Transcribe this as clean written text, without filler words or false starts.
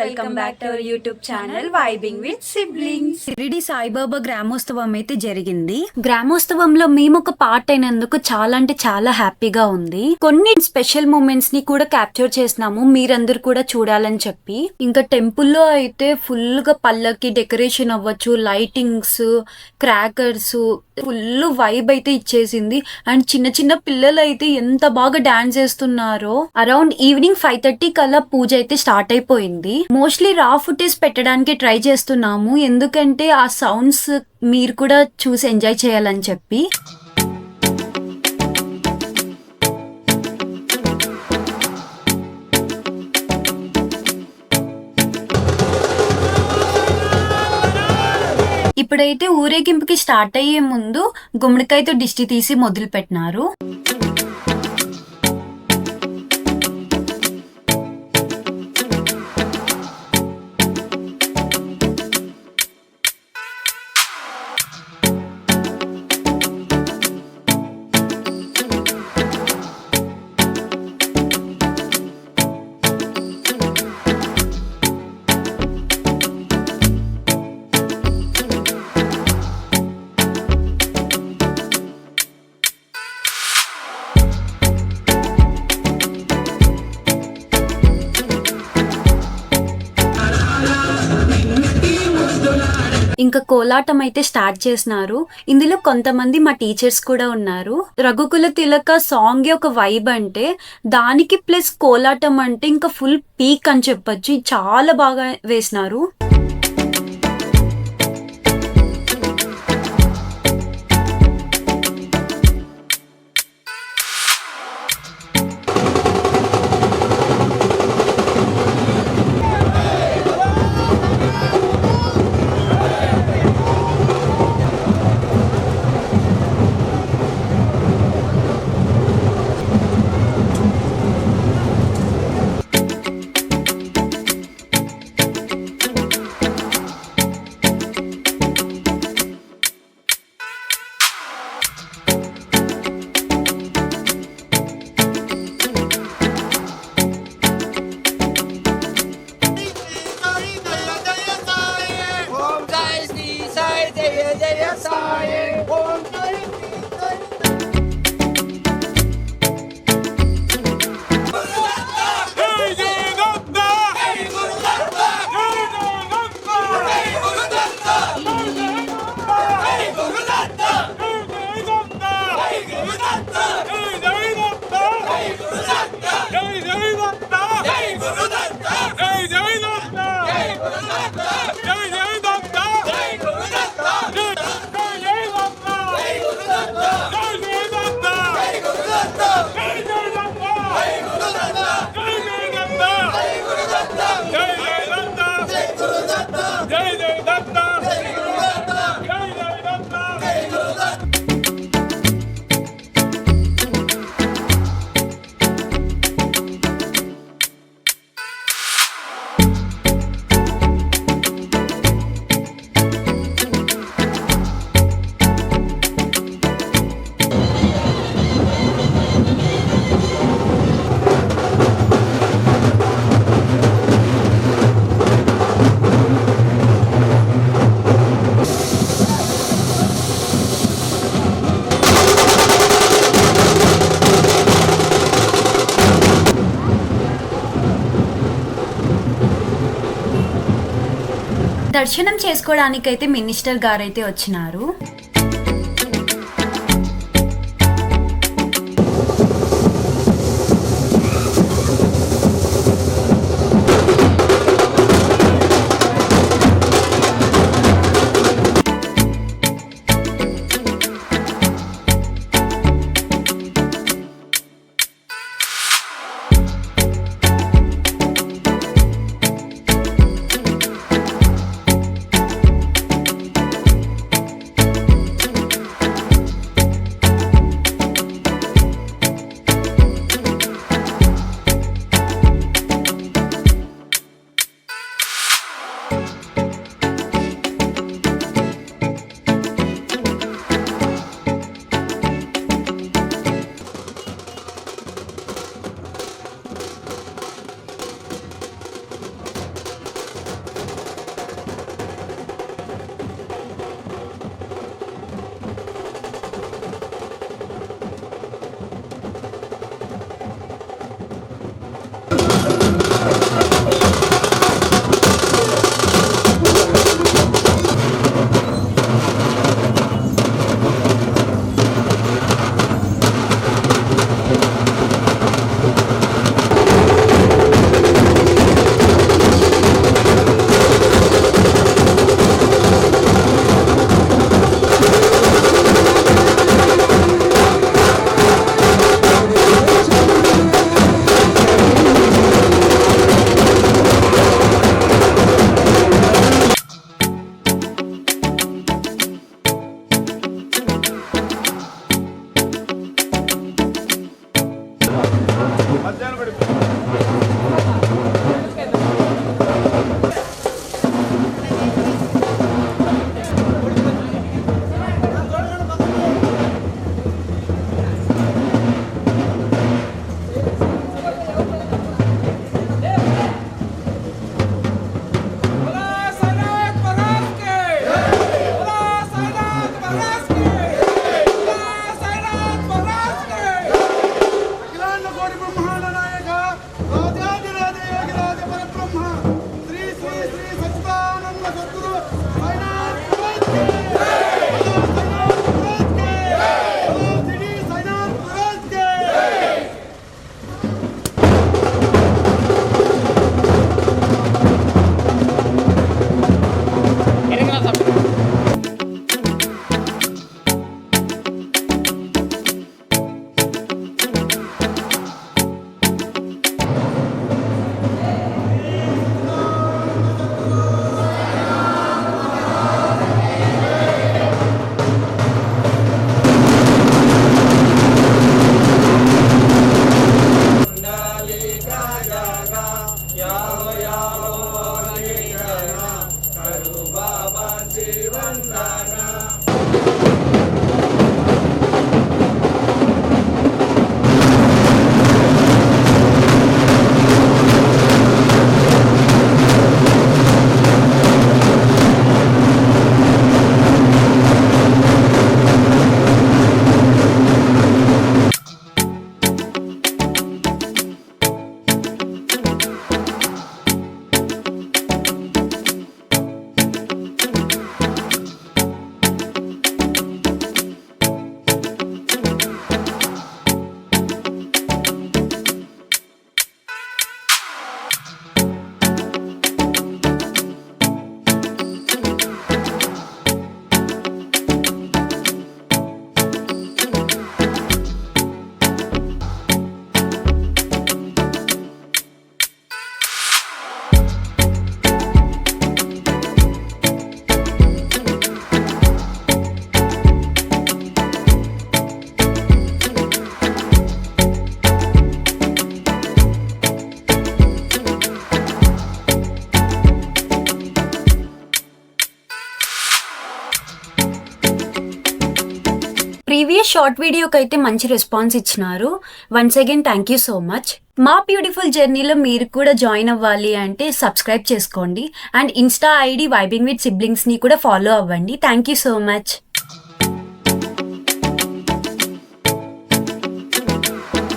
Welcome back to our YouTube channel vibing with siblings. Shirdi Saibaba గ్రామోత్సవం అయితే జరిగింది. గ్రామోత్సవంలో మేము ఒక పార్ట్ అయినందుకు చాలా అంటే చాలా హ్యాపీగా ఉంది. కొన్ని స్పెషల్ మూమెంట్స్ ని కూడా క్యాప్చర్ చేసినాము, మీరందరూ కూడా చూడాలని చెప్పి. ఇంకా టెంపుల్లో అయితే ఫుల్ గా పల్లకి డెకరేషన్ అవ్వచ్చు, లైటింగ్స్, క్రాకర్స్, ఫుల్ వైబ్ అయితే ఇచ్చేసింది. అండ్ చిన్న చిన్న పిల్లలు అయితే ఎంత బాగా డాన్స్ చేస్తున్నారో. అరౌండ్ ఈవినింగ్ 5:30 కల్లా పూజ అయితే స్టార్ట్ అయిపోయింది. మోస్ట్లీ రా ఫుటేజ్ పెట్టడానికి ట్రై చేస్తున్నాము, ఎందుకంటే ఆ సౌండ్స్ మీరు కూడా చూసి ఎంజాయ్ చేయాలని చెప్పి. ఇప్పుడైతే ఊరేగింపుకి స్టార్ట్ అయ్యే ముందు గుమ్మడికాయతో దిష్టి తీసి మొదలు పెట్టినారు. ఇంకా కోలాటం అయితే స్టార్ట్ చేసినారు. ఇందులో కొంతమంది మా టీచర్స్ కూడా ఉన్నారు. రఘుకుల తిలక సాంగ్ ఒక వైబ్ అంటే దానికి ప్లస్ కోలాటం అంటే ఇంకా ఫుల్ పీక్ అని చెప్పొచ్చు. చాలా బాగా వేసినారు. దర్శనం చేసుకోవడానికైతే మినిస్టర్ గారైతే వచ్చినారు. ప్రీవియస్ షార్ట్ వీడియోకి అయితే మంచి రెస్పాన్స్ ఇచ్చినారు. Once again thank you so much. మా బ్యూటిఫుల్ జర్నీలో మీరు కూడా జాయిన్ అవ్వాలి అంటే సబ్స్క్రైబ్ చేసుకోండి and insta ID vibing with సిబ్లింగ్స్ని కూడా ఫాలో అవ్వండి. Thank you so much.